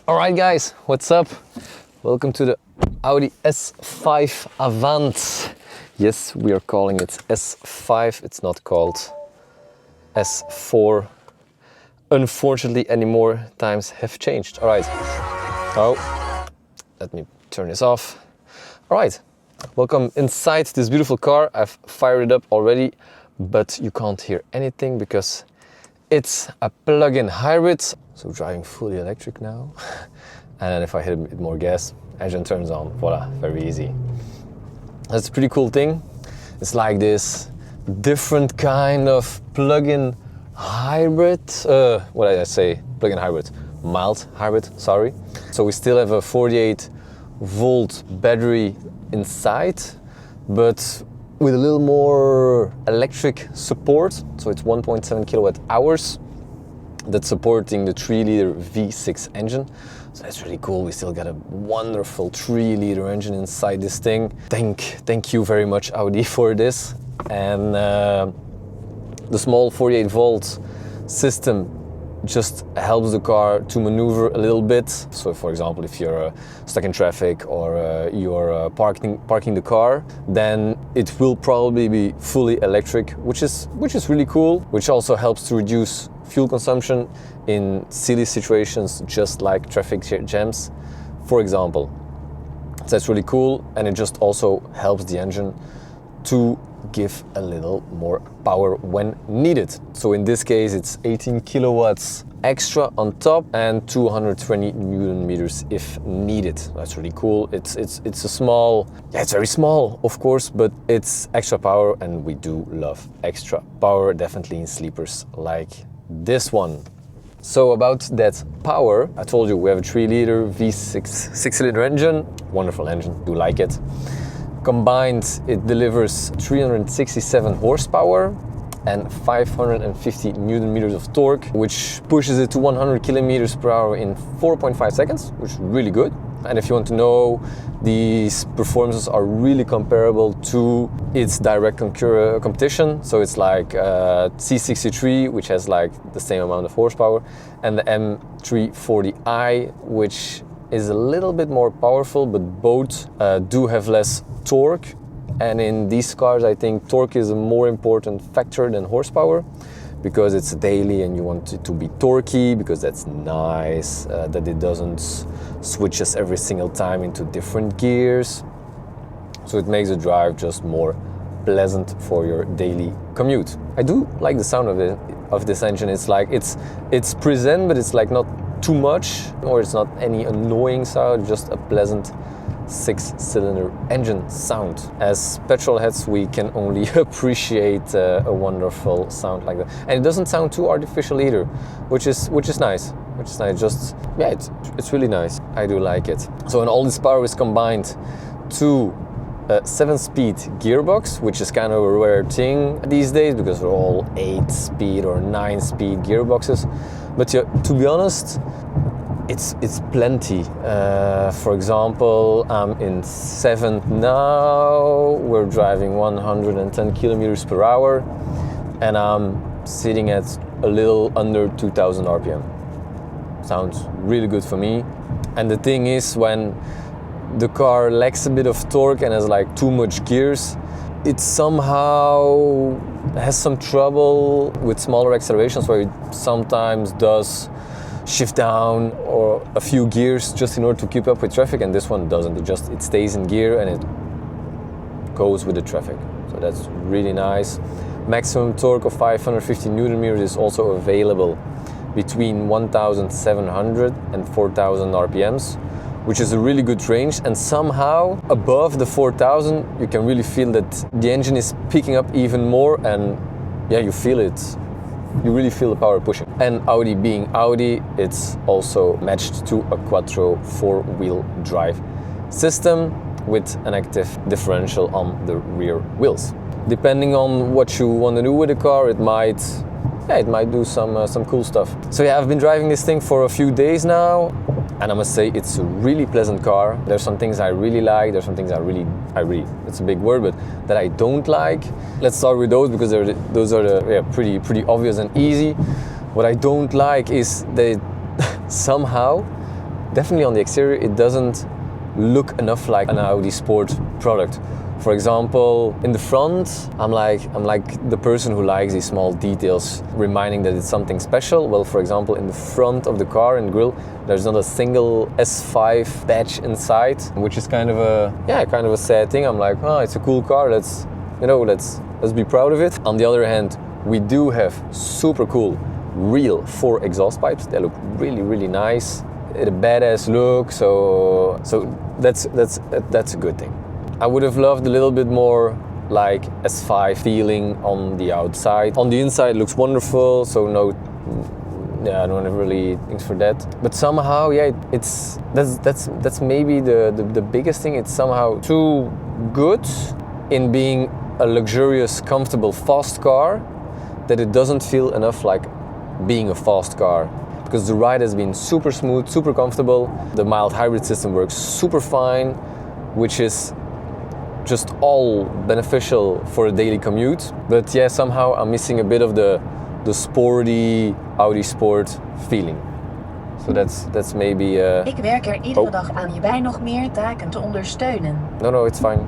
Alright guys, what's up? Welcome to the Audi S5 Avant. Yes, we are calling it S5, it's not called S4. Unfortunately, anymore, times have changed. Alright, oh, let me turn this off. Alright, welcome inside this beautiful car. I've fired it up already, but you can't hear anything because it's a plug-in hybrid. So driving fully electric now. And then if I hit a bit more gas, engine turns on. Voila, very easy. That's a pretty cool thing. It's like this different kind of plug-in hybrid. What did I say? Plug-in hybrid. Mild hybrid, sorry. So we still have a 48-volt battery inside, but with a little more electric support. So it's 1.7 kilowatt hours. That's supporting the 3-liter V6 engine. So that's really cool. We still got a wonderful 3-liter engine inside this thing. Thank you very much, Audi, for this. And the small 48-volt system just helps the car to maneuver a little bit. So for example, if you're stuck in traffic or you're parking the car, then it will probably be fully electric, which is really cool, which also helps to reduce fuel consumption in silly situations just like traffic jams, for example. So that's really cool, and it just also helps the engine to give a little more power when needed. So in this case, it's 18 kilowatts extra on top and 220 Newton meters if needed. That's really cool. It's a small, yeah, it's very small, of course, but it's extra power, and we do love extra power, definitely in sleepers like this one. So about that power, I told you we have a 3-liter V6 6-cylinder engine. Wonderful engine, do like it. Combined, it delivers 367 horsepower and 550 Newton meters of torque, which pushes it to 100 kilometers per hour in 4.5 seconds, which is really good. And if you want to know, these performances are really comparable to its direct competition. So it's like C63, which has like the same amount of horsepower, and the M340i, which is a little bit more powerful, but both do have less torque. And in these cars, I think torque is a more important factor than horsepower, because it's daily and you want it to be torquey, because that's nice, that it doesn't switches every single time into different gears. So it makes the drive just more pleasant for your daily commute. I do like the sound of this engine. It's like it's present, but it's like not too much, or it's not any annoying sound, just a pleasant 6-cylinder engine sound. As petrol heads, we can only appreciate a wonderful sound like that, and it doesn't sound too artificial either, which is nice. Just, yeah, it's really nice. I do like it. So, and all this power is combined to a 7-speed gearbox, which is kind of a rare thing these days because they're all 8-speed or 9-speed gearboxes. But yeah, to be honest, it's plenty. For example, I'm in 7th now. We're driving 110 kilometers per hour, and I'm sitting at a little under 2000 RPM. Sounds really good for me. And the thing is, when the car lacks a bit of torque and has like too much gears, it somehow has some trouble with smaller accelerations, where it sometimes does shift down or a few gears just in order to keep up with traffic, and this one doesn't. It stays in gear and it goes with the traffic. So that's really nice. Maximum torque of 550 Newton meters is also available between 1700 and 4000 RPMs, which is a really good range. And somehow above the 4000, you can really feel that the engine is picking up even more, and yeah, you feel it. You really feel the power pushing. And Audi being Audi, it's also matched to a Quattro 4-wheel drive system with an active differential on the rear wheels. Depending on what you want to do with the car, it might do some cool stuff. So yeah, I've been driving this thing for a few days now, and I must say it's a really pleasant car. There's some things I really like, there's some things I really, it's a big word, but that I don't like. Let's start with those, because those are pretty obvious and easy. What I don't like is that somehow definitely on the exterior it doesn't look enough like an Audi Sport product. For example, in the front, I'm like the person who likes these small details, reminding that it's something special. Well, for example, in the front of the car and grille, there's not a single S5 badge inside, which is kind of a sad thing. I'm like, oh, it's a cool car. Let's be proud of it. On the other hand, we do have super cool real 4 exhaust pipes. They look really, really nice. A badass look. So that's a good thing. I would have loved a little bit more like S5 feeling on the outside. On the inside, it looks wonderful, so I don't have really things for that. But somehow, that's maybe the biggest thing. It's somehow too good in being a luxurious, comfortable, fast car that it doesn't feel enough like being a fast car. Because the ride has been super smooth, super comfortable. The mild hybrid system works super fine, which is just all beneficial for a daily commute. But yeah, somehow I'm missing a bit of the sporty Audi Sport feeling. So that's maybe... Ik werk er iedere dag aan je bij nog meer taken te ondersteunen. No, it's fine.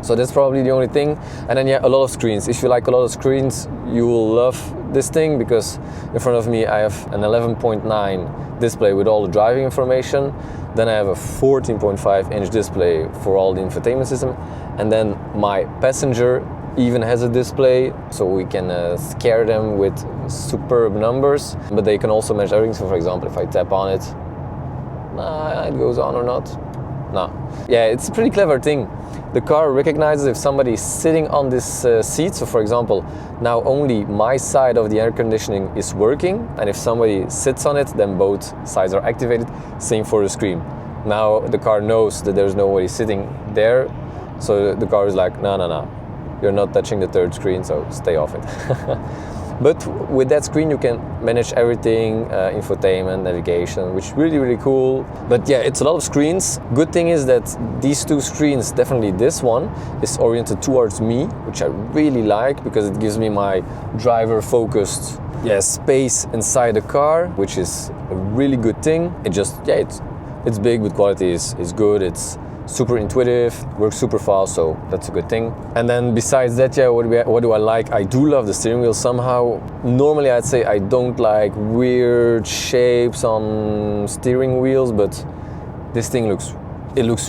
So that's probably the only thing. And then a lot of screens. If you like a lot of screens, you will love this thing, because in front of me I have an 11.9 display with all the driving information. Then I have a 14.5 inch display for all the infotainment system. And then my passenger even has a display, so we can scare them with superb numbers. But they can also manage everything. So for example, if I tap on it, it goes on or not. No. Yeah, it's a pretty clever thing. The car recognizes if somebody is sitting on this seat. So for example, now only my side of the air conditioning is working, and if somebody sits on it, then both sides are activated. Same for the screen. Now the car knows that there's nobody sitting there, so the car is like, no, you're not touching the third screen, so stay off it. But with that screen you can manage everything, infotainment, navigation, which is really, really cool. But yeah, it's a lot of screens. Good thing is that these 2 screens, definitely this one, is oriented towards me, which I really like, because it gives me my driver-focused space inside the car, which is a really good thing. It's big, but quality is good. It's super intuitive, works super fast, so that's a good thing. And then besides that, what do I like? I do love the steering wheel somehow. Normally I'd say I don't like weird shapes on steering wheels, but this thing looks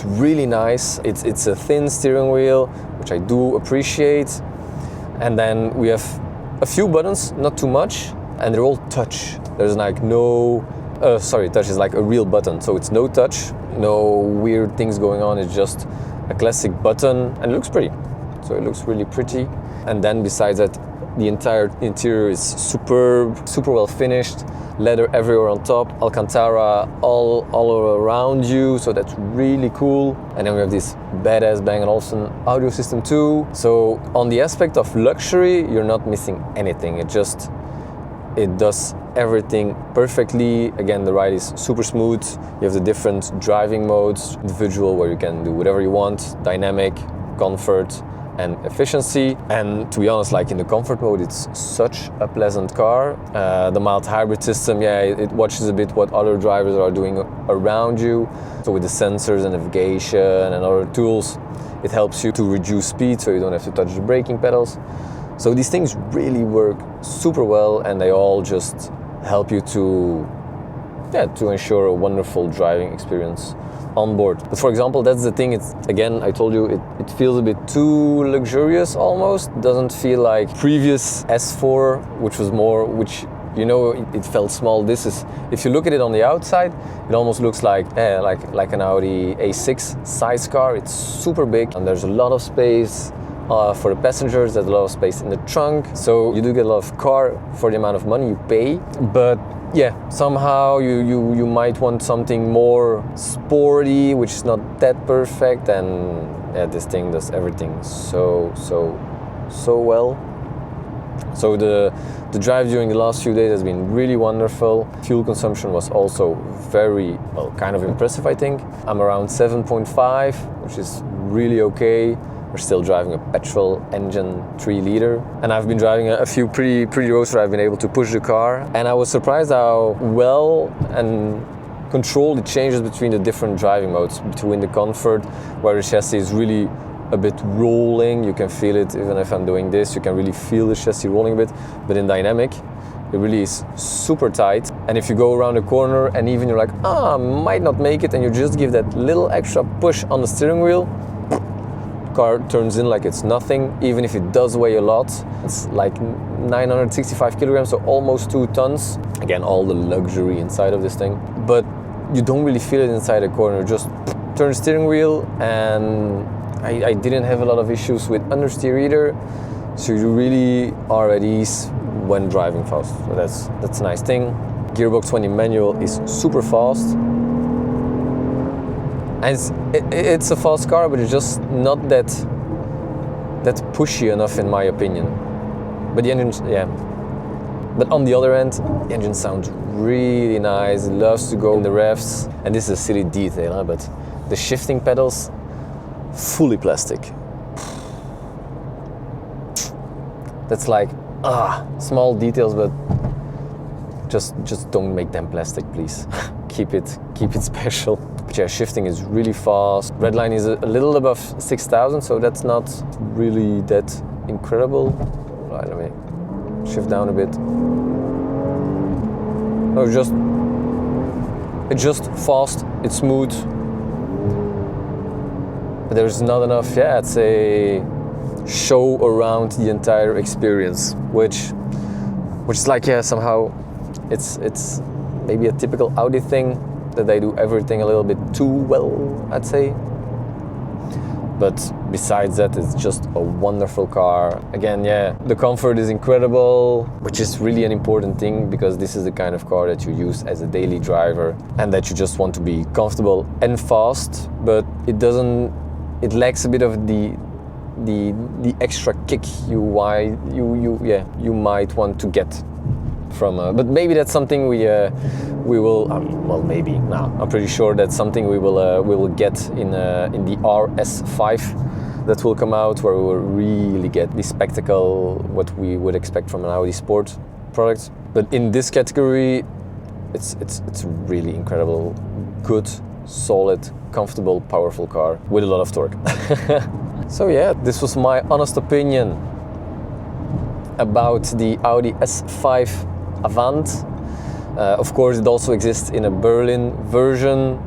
really nice. It's a thin steering wheel, which I do appreciate. And then we have a few buttons, not too much, and they're all touch. There's like touch is like a real button, so it's no touch, no weird things going on. It's just a classic button, and it looks pretty. So it looks really pretty. And then besides that, the entire interior is superb, super well finished. Leather everywhere on top, Alcantara all around you, so that's really cool. And then we have this badass Bang & Olufsen audio system too. So on the aspect of luxury, you're not missing anything. It does everything perfectly. Again, the ride is super smooth. You have the different driving modes, individual, where you can do whatever you want, dynamic, comfort, and efficiency. And to be honest, like in the comfort mode, it's such a pleasant car. The mild hybrid system, it watches a bit what other drivers are doing around you. So with the sensors and navigation and other tools, it helps you to reduce speed, so you don't have to touch the braking pedals. So these things really work super well, and they all just help you to ensure a wonderful driving experience on board. But for example, that's the thing, I told you, it feels a bit too luxurious almost. It doesn't feel like previous S4, it felt small. This is, if you look at it on the outside, it almost looks like an Audi A6 size car. It's super big, and there's a lot of space. For the passengers, there's a lot of space in the trunk, so you do get a lot of car for the amount of money you pay. But yeah, somehow you might want something more sporty, which is not that perfect, and this thing does everything so well. So the drive during the last few days has been really wonderful. Fuel consumption was also very, kind of impressive, I think. I'm around 7.5, which is really okay. We're still driving a petrol engine 3-liter, and I've been driving a few pretty roads where I've been able to push the car, and I was surprised how well and control the changes between the different driving modes, between the comfort, where the chassis is really a bit rolling. You can feel it even if I'm doing this. You can really feel the chassis rolling a bit. But in dynamic, it really is super tight. And if you go around a corner and even you're like, I might not make it, and you just give that little extra push on the steering wheel, the car turns in like it's nothing, even if it does weigh a lot. It's like 965 kilograms, so almost 2 tons. Again, all the luxury inside of this thing. But you don't really feel it inside the corner. Just turn the steering wheel, and I didn't have a lot of issues with understeer either. So you really are at ease when driving fast. So that's a nice thing. Gearbox 20 manual is super fast. And it's a fast car, but it's just not that pushy enough in my opinion. But the engine, yeah. But on the other end, the engine sounds really nice. It loves to go in the revs. And this is a silly detail, huh? But the shifting pedals, fully plastic. That's like, small details, but just don't make them plastic, please. keep it special. But yeah, shifting is really fast. Redline is a little above 6,000, so that's not really that incredible. Right, let me shift down a bit. No, it's just fast, it's smooth. But there's not enough, I'd say, show around the entire experience, which is like, somehow it's maybe a typical Audi thing, that they do everything a little bit too well, I'd say. But besides that, it's just a wonderful car. Again, the comfort is incredible, which is really an important thing, because this is the kind of car that you use as a daily driver, and that you just want to be comfortable and fast, but it lacks a bit of the extra kick you might want to get from. But maybe that's something we will. Maybe. No, I'm pretty sure that's something we will get in the RS5 that will come out, where we will really get the spectacle what we would expect from an Audi Sport product. But in this category, it's really incredible, good, solid, comfortable, powerful car with a lot of torque. So this was my honest opinion about the Audi S5 Avant. Of course, it also exists in a Berlin version,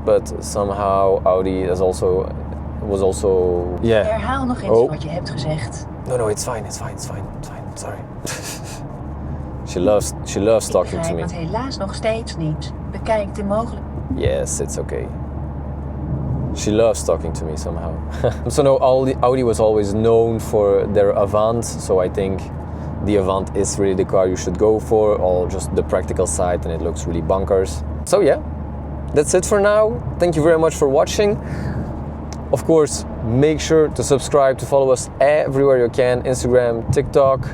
but somehow Audi was also. Herhaal nog eens wat je hebt gezegd. No, it's fine. Sorry. She loves talking to me. Ik begrijp het helaas nog steeds niet. Bekijk de mogelijkheden. Yes, it's okay. She loves talking to me somehow. So no, Audi was always known for their Avant, so I think the Avant is really the car you should go for, or just the practical side, and it looks really bonkers. So that's it for now. Thank you very much for watching. Of course, make sure to subscribe, to follow us everywhere you can, Instagram, TikTok.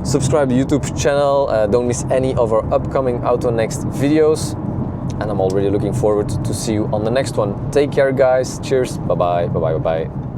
Subscribe to the YouTube channel. Don't miss any of our upcoming AutoNext videos. And I'm already looking forward to see you on the next one. Take care, guys. Cheers. Bye-bye.